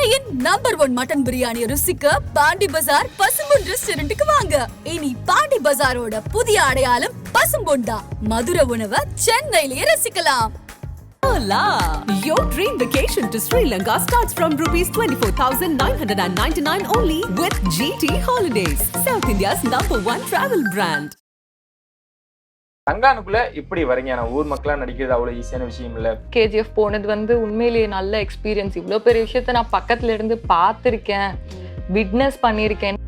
சென்னையின் number 1 mutton biryani ருசிக்க பாண்டி பஜார் பசும்பொன் ரெஸ்டாரண்ட்டுக்கு வாங்க. இனி பாண்டி பஜாரோட புதிய அடையாளம் பசும்பொன் தான். மதுரை உணவை சென்னையிலேயே ரசிக்கலாம். Hola! Your dream vacation to Sri Lanka starts from rupees 24,999 only with GT Holidays, South India's #1 travel brand. தங்கானுக்குள்ள இப்படி வரீங்க. நான் ஊர் மக்களா நடிக்கிறது அவ்வளவு ஈஸியான விஷயம் இல்ல. கேஜிஎஃப் போனது வந்து உண்மையிலேயே நல்ல எக்ஸ்பீரியன்ஸ். இவ்வளோ பெரிய விஷயத்த நான் பக்கத்துல இருந்து பார்த்துருக்கேன், விட்னஸ் பண்ணியிருக்கேன்.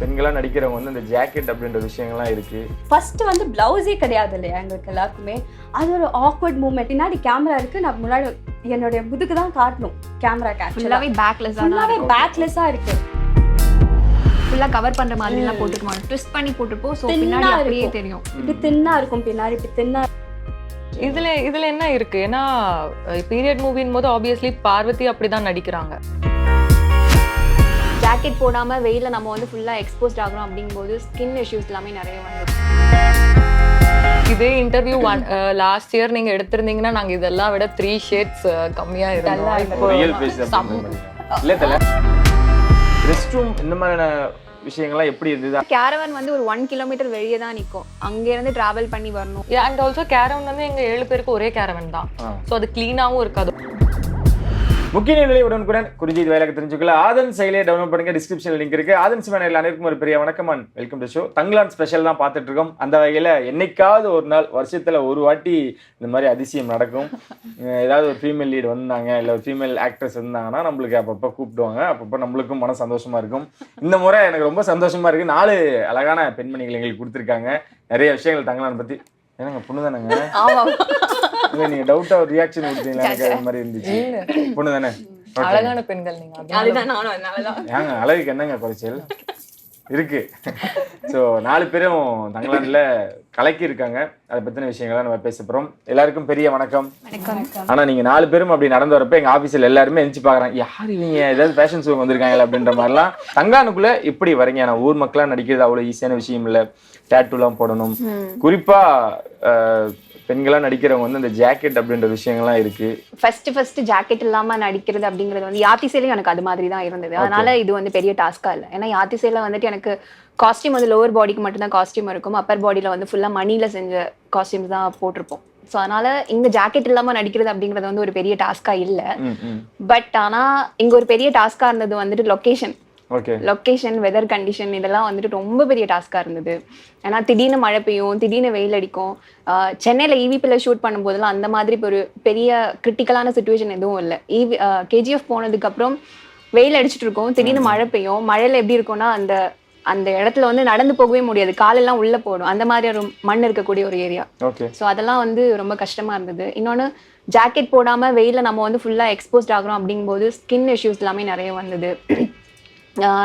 பெண்களா நடிக்கிறவங்க வந்து இந்த ஜாக்கெட் அப்படின்ற விஷயங்கள்லாம் இருக்கு. ஃபர்ஸ்ட் வந்து பிளவுஸே கிடையாது இல்லையா எங்களுக்கு எல்லாருக்குமே. அது ஒரு ஆக்வர்ட் மூமெண்ட். பின்னாடி கேமரா இருக்கு, நான் முன்னாடி என்னுடைய முதுகு தான் காட்டணும். கேமரா ஃபுல்லாவே பேக்லெஸ்ஸா இருக்கு. ஃபுல்லா கவர் பண்ற மாதிரி எல்லாம் போட்டுக்குவாங்க, ட்விஸ்ட் பண்ணி போட்டுப்போ. சோ பின்னாடி அப்படியே தெரியும். இப்படி தின்னா இருக்கும் பின்னாடி, இப்படி தின்னா. இதுல என்ன இருக்கு, ஏன்னா பீரியட் மூவின் போது ஆப்வியஸ்லி பார்வதி அப்படிதான் நடிக்கிறாங்க. ஜாக்கெட் போடாம வெயில நம்ம வந்து ஃபுல்லா எக்ஸ்போஸ்ட் ஆகிறோம் அப்படிங்கும்போது ஸ்கின் இஷ்யூஸ் எல்லாமே நிறைய வந்து. இதே இன்டர்வியூ லாஸ்ட் இயர் நீங்க எடுத்திருந்தீங்கன்னா நாங்க இதெல்லாம் விட 3 shades கம்மியா இருந்தோம். ரெஸ்ட் ரூம் இந்த மாதிரியான விஷயங்கள்லாம் எப்படி இருந்தது? கேரவன் வந்து ஒரு 1 கிலோமீட்டர் வெளியே தான் நிற்கும். அங்க இருந்து டிராவல் பண்ணி வரணும். அண்ட் ஆல்சோ கேரவன் வந்து எங்க 7 பேருக்கு ஒரே கேரவன் தான். ஸோ அது கிளீனாகவும் இருக்காது. முக்கிய நிலை உடனுக்குடன் குறிஞ்சி வேலைக்கு தெரிஞ்சுக்கல ஆதன் செயலியை டவுன்லோட் பண்ணுங்க. டிஸ்கிரிப்ஷன்ல லிங்க் இருக்கு. ஆதன் சிவனையில் அனைவருக்கும் ஒரு பெரிய வணக்கம் and welcome to show. Thangalaan special தான் பார்த்துட்டு இருக்கோம். அந்த வகையில் என்னைக்காவது ஒரு நாள் வருஷத்துல ஒரு வாட்டி இந்த மாதிரி அதிசயம் நடக்கும். ஏதாவது ஒரு ஃபீமேல் லீட் வந்தாங்க, இல்லை ஒரு ஃபீமேல் ஆக்ட்ரஸ் இருந்தாங்கன்னா நம்மளுக்கு அப்பப்போ கூப்பிடுவாங்க. அப்பப்போ நம்மளுக்கும் மன சந்தோஷமா இருக்கும். இந்த முறை எனக்கு ரொம்ப சந்தோஷமா இருக்கு. 4 அழகான பெண்மணிகள் எங்களுக்கு கொடுத்துருக்காங்க. நிறைய விஷயங்கள் தங்கலான் பத்தி. என்னங்க பொண்ணு தானேங்க? நீங்க டவுட்டா ஒரு ரியாக்ஷன் கொடுத்தீங்களா? எனக்கு அது மாதிரி இருந்துச்சு. பொண்ணு தானே, அழகான பெண்கள் நீங்க. ஏங்க அழகுக்கு என்னங்க குறைச்சல் இருக்கு? ஸோ 4 பேரும் தங்கலான்ல கலக்கி இருக்காங்க. அதை பத்தின விஷயங்கள நம்ம பேச போறோம். எல்லாருக்கும் பெரிய வணக்கம். ஆனா நீங்க 4 பேரும் அப்படி நடந்து வரப்ப எங்க ஆபீஸ்ல எல்லாருமே எஞ்சி பாக்குறாங்க, யார் இவங்க, ஏதாவது ஃபேஷன் ஷோ வந்திருக்காங்களா அப்படின்ற மாதிரிலாம். தங்கானுக்குள்ள இப்படி வரீங்க. நான் ஊர் மக்களா நடிக்கிறது அவ்வளவு ஈஸியான விஷயம் இல்ல. டேட்டூலாம் போடணும். குறிப்பா பெண்களா நடிக்கிறவங்க வந்து இந்த ஜாக்கெட் அப்படின்ற விஷயங்கள்லாம் இருக்கு. ஃபர்ஸ்ட் ஜாக்கெட் இல்லாம நடிக்கிறது அப்படிங்கிறது வந்து யாத்திசையிலும் எனக்கு அது மாதிரி தான் இருந்தது. அதனால இது வந்து பெரிய டாஸ்கா இல்லை. ஏன்னா யாத்திசையில வந்துட்டு எனக்கு காஸ்டியூம் வந்து லோவர் பாடிக்கு மட்டும்தான் காஸ்டியூம் இருக்கும். அப்பர் பாடியில வந்து ஃபுல்லா மணில செஞ்ச காஸ்டியூம்ஸ் தான் போட்டிருப்போம். ஸோ அதனால இங்க ஜாக்கெட் இல்லாம நடிக்கிறது அப்படிங்கிறது வந்து ஒரு பெரிய டாஸ்கா இல்லை. பட் ஆனா இங்க ஒரு பெரிய டாஸ்கா இருந்தது வந்துட்டு லொக்கேஷன், வெதர் கண்டிஷன், இதெல்லாம் வந்துட்டு ரொம்ப பெரிய டாஸ்கா இருந்தது. ஏன்னா திடீர்னு மழை பெய்யும், திடீர்னு வெயில் அடிக்கும். சென்னையில ஈவிபில ஷூட் பண்ணும்போதெல்லாம் அந்த மாதிரி ஒரு பெரிய கிரிட்டிக்கலான சுச்சுவேஷன் எதுவும் இல்லை. கேஜிஎஃப் போனதுக்கு அப்புறம் வெயில் அடிச்சுட்டு இருக்கோம், திடீர்னு மழை பெய்யும். மழையில எப்படி இருக்கும்னா அந்த இடத்துல வந்து நடந்து போகவே முடியாது, காலெல்லாம் உள்ள போடும். அந்த மாதிரி ஒரு மண் இருக்கக்கூடிய ஒரு ஏரியா. ஸோ அதெல்லாம் வந்து ரொம்ப கஷ்டமா இருந்தது. இன்னொன்று ஜாக்கெட் போடாம வெயில நம்ம வந்து ஃபுல்லா எக்ஸ்போஸ்ட் ஆகிறோம் அப்படிங்கும்போது ஸ்கின் இஷ்யூஸ் எல்லாமே நிறைய வந்தது.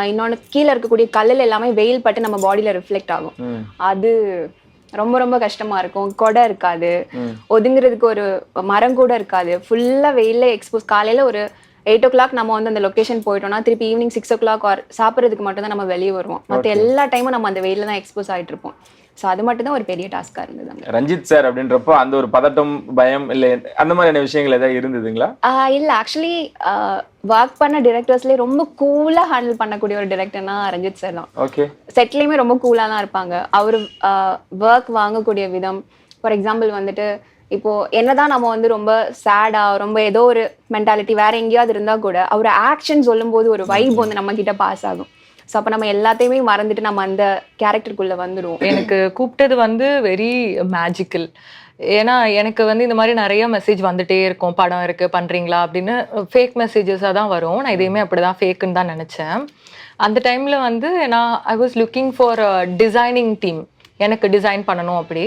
இன்னொன்று கீழே இருக்கக்கூடிய கல்லில் எல்லாமே வெயில் பட்டு நம்ம பாடியில ரிஃப்ளெக்ட் ஆகும். அது ரொம்ப ரொம்ப கஷ்டமா இருக்கும். கொடை இருக்காது, ஒதுங்குறதுக்கு ஒரு மரம் கூட இருக்காது. ஃபுல்லா வெயில எக்ஸ்போஸ். காலையில ஒரு 8 o'clock நம்ம வந்து அந்த லொக்கேஷன் போயிட்டோம்னா திருப்பி ஈவினிங் 6 o'clock சாப்பிட்றதுக்கு மட்டும் தான் நம்ம வெளியே வருவோம். மற்ற எல்லா டைமும் நம்ம அந்த வெயில தான் எக்ஸ்போஸ் ஆகிட்டு இருப்போம். ஸோ அது மட்டும் தான் ஒரு பெரிய டாஸ்கா இருந்தது. ரஞ்சித் சார் அப்படின்றப்போ அந்த ஒரு பதட்டம், பயம் இல்லை அந்த மாதிரியான விஷயங்கள் ஏதாவது இருந்ததுங்களா? இல்ல, ஆக்சுவலி ஒர்க் பண்ண டிரெக்டர்ஸ்லேயே ரொம்ப கூலா ஹேண்டில் பண்ணக்கூடிய ஒரு டிரெக்டர்னா ரஞ்சித் சார் தான். ஓகே. செட்லேயுமே ரொம்ப கூலா தான் இருப்பாங்க. அவர் ஒர்க் வாங்கக்கூடிய விதம், ஃபார் எக்ஸாம்பிள் வந்துட்டு இப்போ என்னதான் நம்ம வந்து ரொம்ப சேடா, ரொம்ப ஏதோ ஒரு மென்டாலிட்டி வேற எங்கேயாவது இருந்தா கூட அவர் ஆக்ஷன் சொல்லும் போது ஒரு வைப் வந்து நம்ம கிட்ட பாஸ் ஆகும். ஸோ அப்போ நம்ம எல்லாத்தையுமே மறந்துட்டு நம்ம அந்த கேரக்டருக்குள்ள வந்துடுவோம். எனக்கு கூப்பிட்டது வந்து வெரி மேஜிக்கல். ஏன்னா எனக்கு வந்து இந்த மாதிரி நிறைய மெசேஜ் வந்துட்டே இருக்கும், படம் இருக்கு பண்றீங்களா அப்படின்னு. ஃபேக் மெசேஜஸாக தான் வரும். நான் இதையுமே அப்படிதான் ஃபேக்குன்னு தான் நினைச்சேன். அந்த டைம்ல வந்து நான் I was looking for designing team. எனக்கு டிசைன் பண்ணணும். அப்படி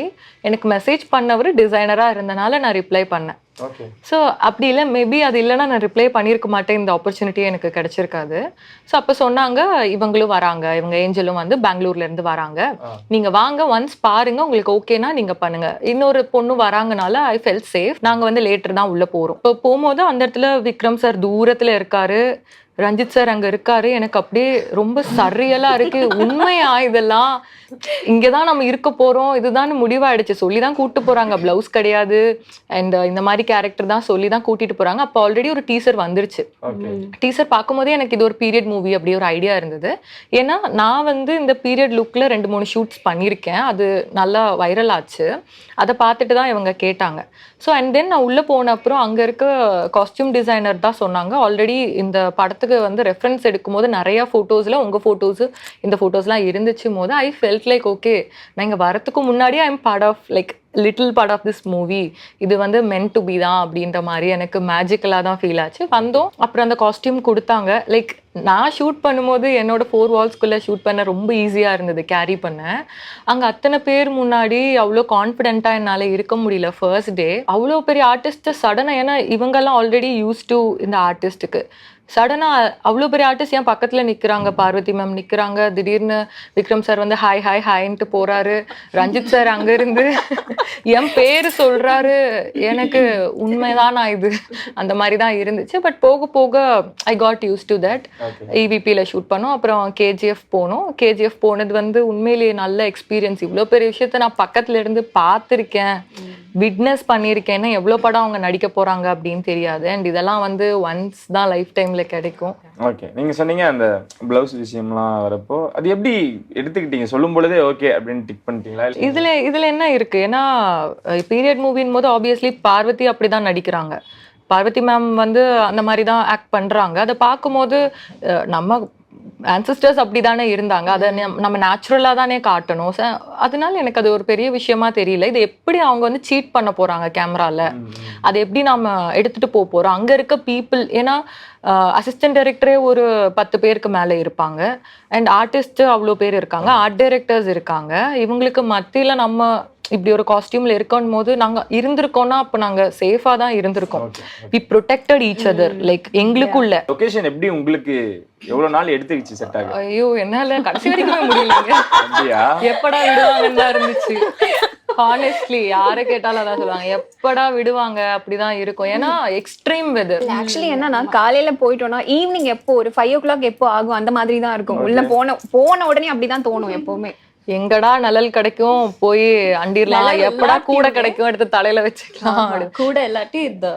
எனக்கு மெசேஜ் பண்ணவர் டிசைனராக இருந்தனால நான் ரிப்ளை பண்ணேன். ஸோ அப்படி இல்லை, மேபி அது இல்லைன்னா நான் ரிப்ளை பண்ணியிருக்க மாட்டேன், இந்த ஆப்பர்ச்சுனிட்டி எனக்கு கிடைச்சிருக்காது. ஸோ அப்போ சொன்னாங்க, இவங்களும் வராங்க, இவங்க ஏஞ்சலும் வந்து பெங்களூர்ல இருந்து வராங்க, நீங்க வாங்க, ஒன்ஸ் பாருங்க, உங்களுக்கு ஓகேனா நீங்க பண்ணுங்க. இன்னொரு பொண்ணு வராங்கனால ஐ ஃபெல்ட் சேஃப். நாங்க வந்து லேட்டர் தான் உள்ள போறோம். இப்போ போகும்போது அந்த இடத்துல விக்ரம் சார் தூரத்துல இருக்காரு, ரஞ்சித் சார் அங்க இருக்காரு. எனக்கு அப்படியே ரொம்ப சரியலா இருக்கு. உண்மையா இதெல்லாம் இங்கதான் நம்ம இருக்க போறோம், இதுதான் முடிவாயிடுச்சு. சொல்லிதான் கூப்பிட்டு போறாங்க. பிளவுஸ் கிடையாது, அண்ட் இந்த மாதிரி கேரக்டர் தான் சொல்லி தான் கூட்டிட்டு போறாங்க. அப்போ ஆல்ரெடி ஒரு டீசர் வந்துருச்சு. டீசர் பார்க்கும்போதே எனக்கு இது ஒரு பீரியட் மூவி அப்படி ஒரு ஐடியா இருந்தது. ஏன்னா நான் வந்து இந்த பீரியட் லுக்ல 2-3 ஷூட்ஸ் பண்ணியிருக்கேன். அது நல்லா வைரல் ஆச்சு. அதை பார்த்துட்டு தான் இவங்க கேட்டாங்க. ஸோ அண்ட் தென் நான் உள்ளே போன அப்புறம் அங்கே இருக்க காஸ்டியூம் டிசைனர் தான் சொன்னாங்க, ஆல்ரெடி இந்த படத்துக்கு வந்து ரெஃபரன்ஸ் எடுக்கும்போது நிறையா ஃபோட்டோஸில் உங்கள் ஃபோட்டோஸு இந்த ஃபோட்டோஸ்லாம் இருந்துச்சு போது ஐ ஃபெல்ட் லைக் ஓகே, நான் இங்கே வரத்துக்கு முன்னாடியே I am part of like little part of this movie, இது வந்து மென்ட் டு பி தான் அப்படின்ற மாதிரி எனக்கு மேஜிக்கலாக தான் ஃபீல் ஆச்சு. வந்தோம், அப்புறம் அந்த காஸ்டியூம் கொடுத்தாங்க. லைக் நான் ஷூட் பண்ணும்போது என்னோட 4 வால்ஸ்குள்ளே ஷூட் பண்ண ரொம்ப ஈஸியாக இருந்தது, கேரி பண்ண. அங்கே அத்தனை பேர் முன்னாடி அவ்வளோ கான்ஃபிடென்ட்டாக என்னால் இருக்க முடியல. ஃபர்ஸ்ட் டே அவ்வளோ பெரிய ஆர்டிஸ்ட்டு சடனாக, ஏன்னா இவங்கெல்லாம் ஆல்ரெடி யூஸ் டு இந்த ஆர்டிஸ்ட்டுக்கு, சடனாக அவ்வளோ பெரிய ஆர்டிஸ்ட் என் பக்கத்தில் நிற்கிறாங்க. பார்வதி மேம் நிற்கிறாங்க. திடீர்னு விக்ரம் சார் வந்து ஹாய் ஹாய் ஹாய்ன்ட்டு போகிறாரு. ரஞ்சித் சார் அங்கேருந்து என் பேர் சொல்கிறாரு. எனக்கு உண்மைதானா இது, அந்த மாதிரி தான் இருந்துச்சு. பட் போக போக I got use to that. EVPயில் ஷூட் பண்ணோம், அப்புறம் KGF போனோம். KGF போனது வந்து உண்மையிலேயே நல்ல எக்ஸ்பீரியன்ஸ். இவ்வளோ பெரிய விஷயத்த நான் பக்கத்துல இருந்து பார்த்துருக்கேன், விட்னஸ் பண்ணியிருக்கேன்னா எவ்வளோ படம் அவங்க நடிக்க போகிறாங்க அப்படின்னு தெரியாது. அண்ட் இதெல்லாம் வந்து ஒன்ஸ் தான் லைஃப் டைமில் கிடைக்கும். ஓகே, நீங்க சொன்னீங்க அந்த பிளவுஸ் விஷயம்லாம் வரப்போ அது எப்படி எடுத்துக்கிட்டீங்க? சொல்லும் பொழுதே ஓகே அப்படின்னு டிக் பண்ணிட்டீங்களா? இதுல என்ன இருக்கு, ஏன்னா பீரியட் மூவின் போது ஆப்வியஸ்லி பார்வதி அப்படிதான் நடிக்கிறாங்க. பார்வதி மேம் வந்து அந்த மாதிரி தான் ஆக்ட் பண்றாங்க. அதை பார்க்கும்போது நம்ம ஆன்சஸ்டர்ஸ் அப்படி தானே இருந்தாங்க, அதை நம்ம நேச்சுரலாக தானே காட்டணும். அதனால எனக்கு அது ஒரு பெரிய விஷயமா தெரியல. இது எப்படி அவங்க வந்து சீட் பண்ண போறாங்க கேமரால, அதை எப்படி நாம எடுத்துட்டு போறோம். அங்க இருக்க பீப்புள், ஏன்னா அசிஸ்டன்ட் டைரக்டரே ஒரு 10 பேருக்கு மேலே இருப்பாங்க. அண்ட் ஆர்டிஸ்ட் அவ்வளோ பேர் இருக்காங்க, ஆர்ட் டைரக்டர்ஸ் இருக்காங்க. இவங்களுக்கு மத்தியில் நம்ம இப்படி ஒரு காஸ்டியூம்ல இருக்கணும் போது நாங்க இருந்திருக்கோம்னா அப்போ நாங்க சேஃபா தான் இருந்திருக்கோம். We protected each other. Like எங்களுக்குள்ள லொகேஷன் எப்படி உங்களுக்கு எவ்வளவு நாள் எடுத்துக்கிச்சு செட் ஆக? ஐயோ, என்னால கடைசி வரைக்கும் முடியலங்க. எப்படா விடுவாங்கன்னு தான் இருந்துச்சு. ஹானஸ்ட்லி யாரை கேட்டாலும் அதான் சொல்லுவாங்க, எப்படா விடுவாங்க அப்படிதான் இருக்கும். ஏன்னா எக்ஸ்ட்ரீம் வெதர். ஆக்சுவலி என்னன்னா காலையில போயிட்டோம்னா ஈவினிங் எப்போ ஒரு 5 o'clock எப்போ ஆகும் அந்த மாதிரி தான் இருக்கும். உள்ள போன உடனே அப்படிதான் தோணும் எப்பவுமே. எங்கடா நிழல் கிடைக்கும் போய் அண்டிரலாம், எப்படா கூட கிடைக்கும் எடுத்து தலையில வச்சுக்கலாம். கூட இல்லாட்டி இந்த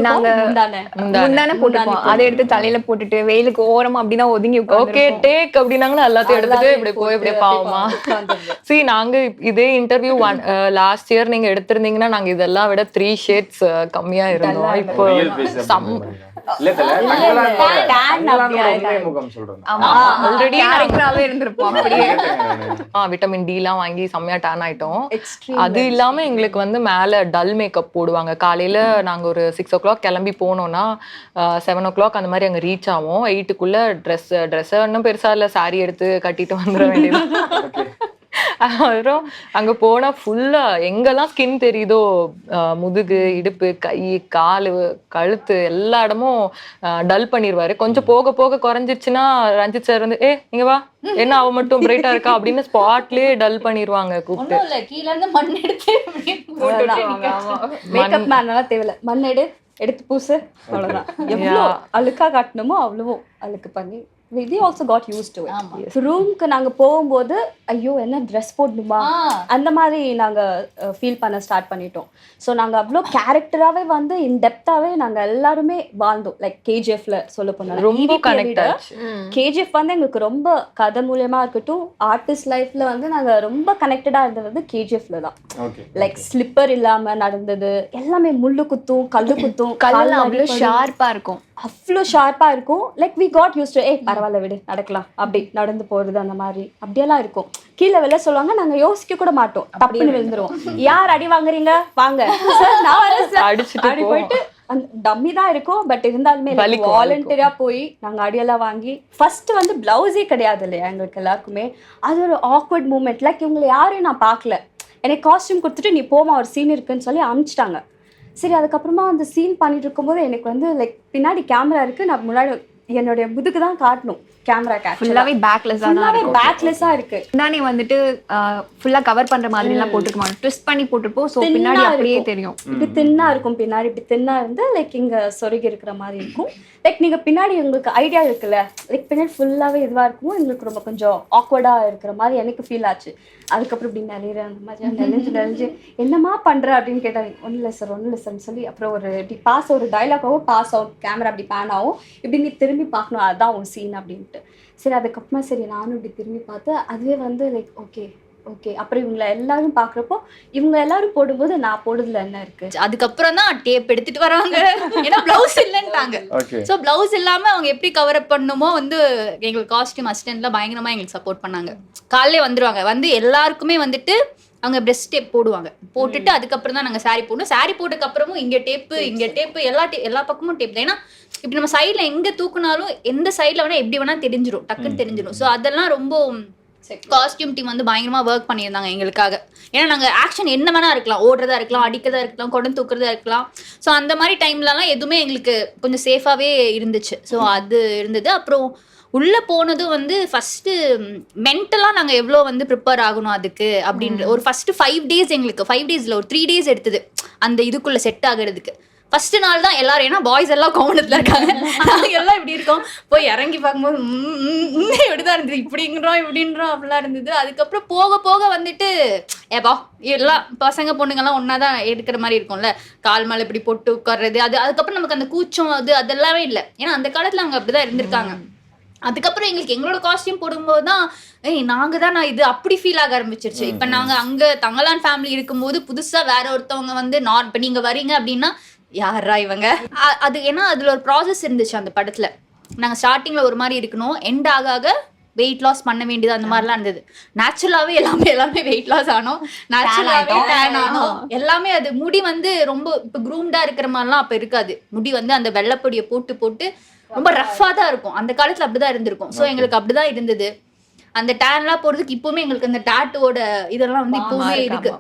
நாங்க முந்தானே போட்டுப்போம், அதை எடுத்து தலையில போட்டுட்டு வெயிலுக்கு ஓரமா அப்படின்னா ஒதுங்கி ஓகே டேக் அப்படின்னாங்கன்னா எல்லாத்தையும் எடுத்துட்டு இப்படி போய் இப்படி பாவமா. சரி, நாங்க இதே இன்டர்வியூ லாஸ்ட் இயர் நீங்க எடுத்திருந்தீங்கன்னா நாங்க இதெல்லாம் விட 3 shades கம்மியா இருந்தோம். இப்போ விட்டமின் டி எல்லாம் வாங்கி செம்மையா டேன் ஆயிட்டோம். அது இல்லாம எங்களுக்கு வந்து மேல டல் மேக்கப் போடுவாங்க. காலையில நாங்க ஒரு 6 o'clock கிளம்பி போனோம்னா 7 o'clock அந்த மாதிரி அங்க ரீச் ஆகும். 8க்குள்ள ட்ரெஸ் இன்னும் பெருசா இல்ல, சாரி எடுத்து கட்டிட்டு வந்துட வேண்டியது. அப்புறம் அங்க போனா ஃபுல்லா எங்கெல்லாம் ஸ்கின் தெரியுதோ, முதுகு, இடுப்பு, கை, காலு, கழுத்து எல்லா இடமும் டல் பண்ணிடுவாரு. கொஞ்சம் போக போக குறைஞ்சிருச்சுன்னா ரஞ்சித் சார் வந்து இங்க வா, என்ன அவ மட்டும் பிரைட்டா இருக்கா அப்படின்னு ஸ்பாட்லயே டல் பண்ணிடுவாங்க. கூப்பிட்டு கீழ இருந்து மண் எடுத்து மேக்கப் மேனால தேவையில்ல, மண் எடுத்து பூசு, அவ்வளவுதான். எவ்வளவு அழுக்கா காட்டணுமோ அவ்வளவோ அழுக்கு பண்ணி we also got used to it. ரூம்க்கு நாங்க போகும்போது ஐயோ என்ன ட்ரெஸ் போடணுமா அந்த மாதிரி நாங்க ஃபீல் பண்ண ஸ்டார்ட் பண்ணிட்டோம். ஸோ நாங்க அவ்வளோ கேரக்டராகவே வந்து இன்டெப்தாவே நாங்க எல்லாருமே வாழ்ந்தோம். லைக் KGFல சொல்ல போனாலும் ரொம்ப கனெக்ட் ஆச்சு. KGF வந்து எங்களுக்கு ரொம்ப கதை மூலியமா இருக்கட்டும், ஆர்டிஸ்ட் லைஃப்ல வந்து நாங்க ரொம்ப கனெக்டடா இருந்தது KGFல தான். லைக் ஸ்லிப்பர் இல்லாம நடந்தது எல்லாமே, முள்ளு குத்தும், கல்லு குத்தும், கல்லெல்லாம் அவ்வளோ ஷார்ப்பா இருக்கும், அவ்வளோ ஷார்ப்பா இருக்கும். Like we got use to பரவாயில்ல விடு நடக்கலாம், அப்படி நடந்து போறது அந்த மாதிரி அப்படியெல்லாம் இருக்கும். கீழே வெளில சொல்லுவாங்க, நாங்க யோசிக்க கூட மாட்டோம், தப்புன்னு விழுந்துருவோம். யார் அடி வாங்குறீங்க வாங்க அப்படி போயிட்டு அந்த டம்மி தான் இருக்கும். பட் இருந்தாலுமே வாலண்டியரா போய் நாங்க அடியெல்லாம் வாங்கி ஃபர்ஸ்ட் வந்து பிளவுஸே கிடையாது இல்லையா எங்களுக்கு எல்லாருக்குமே. அது ஒரு ஆக்வர்ட் மூமெண்ட். லைக் இவங்களை யாரையும் நான் பார்க்கல, எனக்கு காஸ்டியூம் கொடுத்துட்டு நீ போமா ஒரு சீன் இருக்குன்னு சொல்லி அனுப்பிச்சிட்டாங்க. சரி, அதுக்கப்புறமா அந்த சீன் பண்ணிட்டு இருக்கும்போது எனக்கு வந்து லைக் பின்னாடி கேமரா இருக்கு, நான் முன்னாடி என்னுடைய முதுகு தான் காட்டணும் கேமரா ஃபுல்லாவே பேக்லெஸ்ஸா தான் இருக்கும். பேக்லெஸ்ஸா இருக்கு. முன்னாடி வந்துட்டு ஃபுல்லா கவர் பண்ற மாதிரி எல்லாம் போட்டுக்க மாட்டோம், ட்விஸ்ட் பண்ணி போட்டுப்போம். சோ பின்னாடி அப்படியே தெரியும். இப்படி தின்னா இருக்கும், பின்னாடி இப்படி தின்னா இருந்து லைக் இங்க சொருகி இருக்கிற மாதிரி இருக்கும். லைக் நீங்க பின்னாடி உங்களுக்கு ஐடியா இருக்குல்ல, லைக் பின்னாடி ஃபுல்லாவே இதுவா இருக்கும், எங்களுக்கு ரொம்ப கொஞ்சம் ஆக்வர்டா இருக்கிற மாதிரி எனக்கு ஃபீல் ஆச்சு. அதுக்கப்புறம் இப்படி நிறைய அந்த மாதிரி நெளிஞ்சு என்னமா பண்ற அப்படின்னு கேட்டாங்க. ஒன்றும் இல்லை சார்னு சொல்லி அப்புறம் ஒரு இப்படி ஒரு டைலாகாவும் பாஸ் அவுட், கேமரா அப்படி பேன் ஆகும், இப்படி நீ திரும்பி பார்க்கணும், அதுதான் ஒரு சீன் அப்படின்ட்டு. சரி அதுக்கப்புறமா சரி நானும் இப்படி திரும்பி பார்த்து அதுவே வந்து லைக் ஓகே அப்புறம் இவங்களை எல்லாரும் பாக்குறப்போ இவங்க எல்லாரும் போடும்போது நான் போடுறதுல என்ன இருக்கு. அதுக்கப்புறம் தான் டேப் எடுத்துட்டு வராங்க, ஏன்னா பிளவுஸ் இல்லைன்ட்டாங்க. ஸோ பிளவுஸ் இல்லாம அவங்க எப்படி கவர் அப் பண்ணுமோ வந்து எங்களுக்கு காஸ்டியூம் அசிஸ்டன்ட்லாம் பயங்கரமா எங்களுக்கு சப்போர்ட் பண்ணாங்க. காலையிலே வந்துருவாங்க, வந்து எல்லாருக்குமே வந்துட்டு அவங்க பிரெஸ்ட் டேப் போடுவாங்க, போட்டுட்டு அதுக்கப்புறம் தான் நாங்கள் சாரி போடணும். சாரி போட்டதுக்கு அப்புறமும் இங்கே டேப்பு எல்லா பக்கமும் டேப் தான். ஏன்னா இப்படி நம்ம சைடில் எங்கே தூக்குனாலும் எந்த சைடில் வேணா எப்படி வேணா தெரிஞ்சிடும், டக்குன்னு தெரிஞ்சிடும். ஸோ அதெல்லாம் ரொம்ப காஸ்டியூம் டீம் வந்து பயங்கரமா ஒர்க் பண்ணியிருந்தாங்க எங்களுக்காக. ஏன்னா நாங்கள் ஆக்ஷன் என்ன வேணா இருக்கலாம், ஓடுறதா இருக்கலாம், அடிக்கிறதா இருக்கலாம், கொண்டு தூக்குறதா இருக்கலாம். ஸோ அந்த மாதிரி டைம்லலாம் எதுவுமே எங்களுக்கு கொஞ்சம் சேஃபாகவே இருந்துச்சு. ஸோ அது இருந்தது. அப்புறம் உள்ளே போனதும் வந்து ஃபஸ்ட்டு மென்டலாக நாங்கள் எவ்வளோ வந்து ப்ரிப்பேர் ஆகணும் அதுக்கு அப்படின்ற ஒரு ஃபஸ்ட்டு 5 days எங்களுக்கு 5 days ஒரு 3 days எடுத்தது அந்த இதுக்குள்ளே செட் ஆகிறதுக்கு. ஃபர்ஸ்ட் நாள் தான் எல்லாரும், ஏன்னா பாய்ஸ் எல்லாம் கோவணத்துல இருக்காங்க, நாங்கள் எல்லாம் இப்படி இருக்கோம். போய் இறங்கி பார்க்கும்போது இப்படிதான் இருந்தது, இப்படின்றோம் அப்படிலாம் இருந்தது. அதுக்கப்புறம் போக போக வந்துட்டு ஏப்பா எல்லாம் பசங்க பொண்ணுங்கெல்லாம் ஒன்றா தான் எடுக்கிற மாதிரி இருக்கும்ல, கால் மேலே இப்படி போட்டு உட்கார்றது, அதுக்கப்புறம் நமக்கு அந்த கூச்சம் அதெல்லாமே இல்லை. ஏன்னா அந்த காலத்தில் அவங்க அப்படிதான் இருந்திருக்காங்க. அதுக்கப்புறம் எங்களுக்கு எங்களோட காஸ்டியூம் போடும்போது தான் நாங்கள் தான் இது அப்படி ஃபீல் ஆக ஆரம்பிச்சிருச்சு. இப்போ நாங்கள் அங்கே தங்கலான் ஃபேமிலி இருக்கும்போது புதுசாக வேற ஒருத்தவங்க வந்து இப்போ நீங்கள் வரீங்க அப்படின்னா யாரா இவங்க அது, ஏன்னா அதில் ஒரு ப்ராசஸ் இருந்துச்சு அந்த படத்தில். நாங்கள் ஸ்டார்டிங்கில் ஒரு மாதிரி இருக்கணும், எண்ட் ஆக வெயிட் லாஸ் பண்ண வேண்டியது அந்த மாதிரிலாம் இருந்தது. நேச்சுரலாகவே எல்லாமே வெயிட் லாஸ் ஆனோம், நேச்சுரலாகவே டேன் ஆனோம் எல்லாமே. அது முடி வந்து ரொம்ப இப்போ க்ரூம்டாக இருக்கிற மாதிரிலாம் அப்போ இருக்காது. முடி வந்து அந்த வெள்ளைப்பொடியை போட்டு ரொம்ப ரஃப்பாக தான் இருக்கும். அந்த காலத்தில் அப்படிதான் இருந்திருக்கும். ஸோ எங்களுக்கு அப்படிதான் இருந்தது. அந்த டேன்லாம் போகிறதுக்கு இப்போவுமே எங்களுக்கு அந்த டேட்டோட இதெல்லாம் வந்து இப்போவுமே இருக்கு.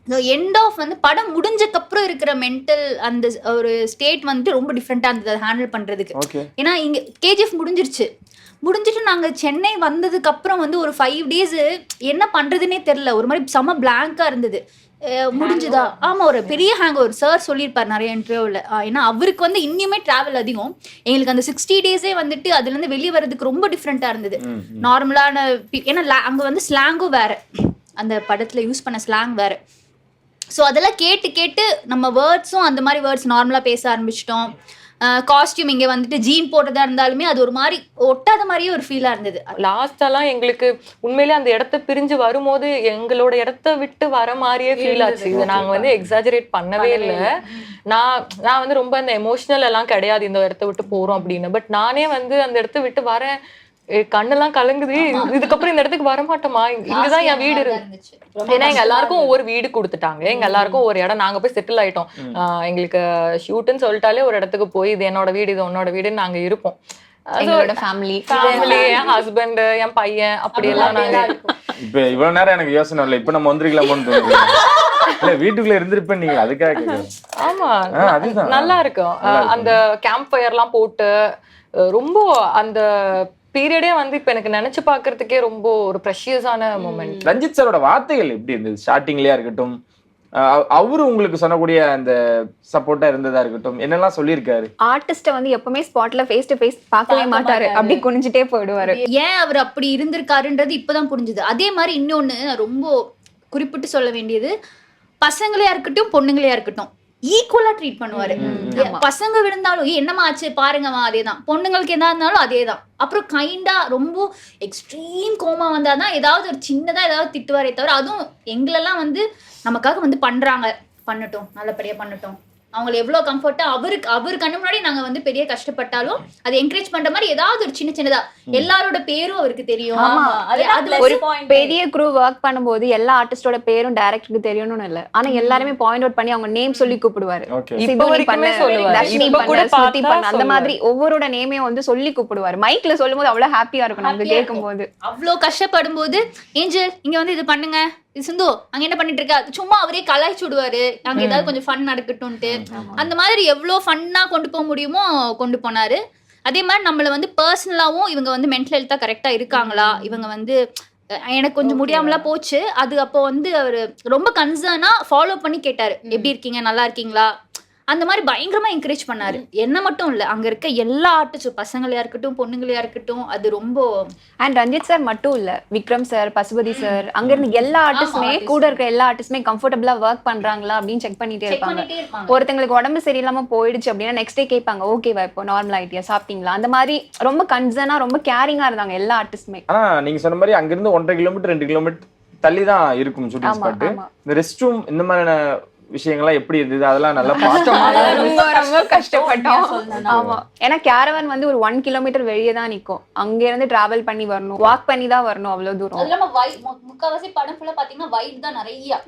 ஸோ எண்ட் ஆஃப் வந்து படம் முடிஞ்சக்கப்புறம் இருக்கிற மென்டல் அந்த ஒரு ஸ்டேட் வந்து ரொம்ப டிஃப்ரெண்ட்டாக இருந்தது அதை ஹேண்டில் பண்ணுறதுக்கு. ஏன்னா இங்கே கேஜிஎஃப் முடிஞ்சிட்டு நாங்கள் சென்னை வந்ததுக்கப்புறம் வந்து ஒரு 5 days என்ன பண்ணுறதுனே தெரில, ஒரு மாதிரி செம்ம பிளாங்காக இருந்தது. முடிஞ்சுதா? ஆமாம், ஒரு பெரிய ஹேங் ஓவர். சார் சொல்லியிருப்பார் நிறைய இன்டர்வியூவில். ஏன்னா அவருக்கு வந்து இன்னுமே ட்ராவல் அதிகம். எங்களுக்கு அந்த 60 days வந்துட்டு அதுலேருந்து வெளியே வர்றதுக்கு ரொம்ப டிஃப்ரெண்ட்டாக இருந்தது. நார்மலான ஏன்னா அங்கே வந்து ஸ்லாங்கும் வேறு, அந்த படத்தில் யூஸ் பண்ண ஸ்லாங் வேறு. ஸோ அதெல்லாம் கேட்டு நம்ம வேர்ட்ஸும் அந்த மாதிரி வேர்ட்ஸ் நார்மலாக பேச ஆரம்பிச்சிட்டோம். காஸ்டியூம் இங்கே வந்துட்டு ஜீன் போட்டதா இருந்தாலுமே அது ஒரு மாதிரி ஒட்டாத மாதிரியே ஒரு ஃபீலாக இருந்தது. லாஸ்டெல்லாம் எங்களுக்கு உண்மையிலே அந்த இடத்த பிரிஞ்சு வரும்போது எங்களோட இடத்த விட்டு வர மாதிரியே ஃபீல் ஆச்சு. இதை நாங்கள் வந்து எக்ஸாஜரேட் பண்ணவே இல்லை. நான் வந்து ரொம்ப அந்த எமோஷனல் எல்லாம் கிடையாது இந்த இடத்த விட்டு போகிறோம் அப்படின்னு. பட் நானே வந்து அந்த இடத்த விட்டு வரேன், கண்ணெல்லாம் கலங்குது, இதுக்கப்புறம் இந்த இடத்துக்கு வரமாட்டோமா, இங்கதான் என் வீடு இருந்துச்சு. ஏன்னா எங்க எல்லாருக்கும் ஒவ்வொரு வீடு கொடுத்துட்டாங்க, எங்க எல்லாருக்கும் ஒரு இடம், நாங்க போய் செட்டில் ஆயிட்டோம். எங்களுக்கு ஷூட்டுன்னு சொல்லிட்டாலே ஒரு இடத்துக்கு போய் இது என்னோட வீடு இது உன்னோட வீடுன்னு நாங்க இருப்போம். ஃபேமிலி, என் ஹஸ்பண்ட், என் பையன், அப்படி எல்லாம் நாங்க. இப்ப இவ்வளவு நேரம் எனக்கு யோசனை இல்லை, இப்ப நம்ம வந்துருக்கலாமோன்னு தோணுது. இல்ல வீட்டுக்குள்ள இருந்திருப்பேன் நீங்க, அதுக்காக. ஆமா, நல்லா இருக்கும். அந்த கேம்ப் ஃபயர் எல்லாம் போட்டு ரொம்ப அந்த பீரியடே வந்து இப்ப எனக்கு நினைச்சு பாக்குறதுக்கே ரொம்ப ஒரு ப்ரெஷியஸான மொமெண்ட். ரஞ்சித் சாரோட வார்த்தைகள் எப்படி இருந்தது ஸ்டார்டிங்லயா இருக்கட்டும், அவரு உங்களுக்கு சொன்னக்கூடிய அந்த சப்போர்ட்டா இருந்ததா இருக்கட்டும், என்னெல்லாம் சொல்லியிருக்காரு? ஆர்டிஸ்ட வந்து எப்பவுமே ஸ்பாட்ல ஃபேஸ் டு ஃபேஸ் பார்க்கவே மாட்டாரு, அப்படி குனிஞ்சிட்டே போயிடுவாரு. ஏன் அவர் அப்படி இருந்திருக்காருன்றது இப்பதான் புரிஞ்சுது. அதே மாதிரி இன்னொன்னு ரொம்ப குறிப்பிட்டு சொல்ல வேண்டியது, பசங்களையா இருக்கட்டும் பொண்ணுங்களையா இருக்கட்டும் ஈக்குவலா ட்ரீட் பண்ணுவாரு. பசங்க விழுந்தாலும் என்னமா ஆச்சு பாருங்கம்மா அதேதான், பொண்ணுங்களுக்கு என்ன இருந்தாலும் அதேதான். அப்புறம் கைண்டா ரொம்ப எக்ஸ்ட்ரீம் கோமா வந்தாதான் ஏதாவது ஒரு சின்னதா ஏதாவது திட்டுவாரே தவிர, அதுவும் எங்களெல்லாம் வந்து நமக்காக வந்து பண்றாங்க, பண்ணட்டும், நல்லபடியா பண்ணட்டும், அவங்களை எவ்வளவு கம்ஃபர்ட்டா அவரு கண்ணு முன்னாடி நாங்க வந்து பெரிய கஷ்டப்பட்டாலும் அதை என்கரேஜ் பண்ற மாதிரி ஏதாவது ஒரு சின்னதா எல்லாரோட பேரும் அவருக்கு தெரியும். ஒரு பெரிய குரூ ஒர்க் பண்ணும்போது எல்லா ஆர்டிஸ்டோட பேரும் டைரக்டருக்கு தெரியணும்னு இல்ல, ஆனா எல்லாருமே பாயிண்ட் அவுட் பண்ணி அவங்க நேம் சொல்லி கூப்பிடுவாரு. அந்த மாதிரி ஒவ்வொருட நேமையும் வந்து சொல்லி கூப்பிடுவாரு. மைக்ல சொல்லும் போது அவ்வளவு ஹாப்பியா இருக்கும் நமக்கு கேட்கும் போது. அவ்வளவு கஷ்டப்படும் போது ஏஞ்சல் இங்க வந்து இது பண்ணுங்க, இது சிந்து அங்க என்ன பண்ணிட்டு இருக்கா, சும்மா அவரே கலாய்ச்சி விடுவாரு, அங்க ஏதாவது கொஞ்சம் ஃபன் நடக்கட்டும்ட்டு. அந்த மாதிரி எவ்வளவு ஃபன்னா கொண்டு போக முடியுமோ கொண்டு போனாரு. அதே மாதிரி நம்மள வந்து பர்சனலாவும் இவங்க வந்து மென்டல் ஹெல்த்தா கரெக்டா இருக்காங்களா, இவங்க வந்து எனக்கு கொஞ்சம் முடியாமலாம் போச்சு. அது அப்போ வந்து அவரு ரொம்ப கன்சர்னா ஃபாலோ பண்ணி கேட்டாரு, எப்படி இருக்கீங்க, நல்லா இருக்கீங்களா, அந்த மாதிரி பயங்கரமா என்கரேஜ் பண்ணாரு. என்ன மட்டும் இல்ல, அங்க இருக்க எல்லா ஆர்டிஸ்டும் பசங்களையா இருக்கட்டும் பொண்ணுங்களையா இருக்கட்டும், அது ரொம்ப. அண்ட் ரஞ்சித் சார் மட்டும் இல்ல, விக்ரம் சார், பசுபதி சார், அங்க இருந்து எல்லா ஆர்டிஸ்டுமே, கூட இருக்க எல்லா ஆர்டிஸ்டுமே கம்ஃபர்டபுளா ஒர்க் பண்றாங்களா அப்படின்னு செக் பண்ணிட்டே இருப்பாங்க. ஒருத்தங்களுக்கு உடம்பு சரியில்லாம போயிடுச்சு அப்படின்னா நெக்ஸ்ட் டே கேட்பாங்க, ஓகேவா இப்போ நார்மல் ஆயிட்டியா, சாப்பிட்டீங்களா, அந்த மாதிரி ரொம்ப கன்சர்னா ரொம்ப கேரிங்கா இருந்தாங்க எல்லா ஆர்டிஸ்டுமே. ஆனா நீங்க சொன்ன மாதிரி அங்கிருந்து 1.5 கிலோமீட்டர் 2 கிலோமீட்டர் தள்ளி தான் இருக்கும் ஷூட்டிங் ஸ்பாட். இந்த ரெஸ்ட் ரூம் இந்த மாதிரியான விஷயங்கள்லாம் எப்படி இருந்தது, அதெல்லாம் நல்லா ரொம்ப கஷ்டப்பட்டோம். ஆமா, ஏன்னா கேரவன் வந்து ஒரு 1 கிலோமீட்டர் வெளியே தான் நிக்கும். அங்க இருந்து டிராவல் பண்ணி வரணும், வாக் பண்ணி தான் வரணும் அவ்வளவு தூரம். அது இல்லாம முக்காவாசி படம் ஃபுல்லா பாத்தீங்கன்னா வைட் தான் நிறைய.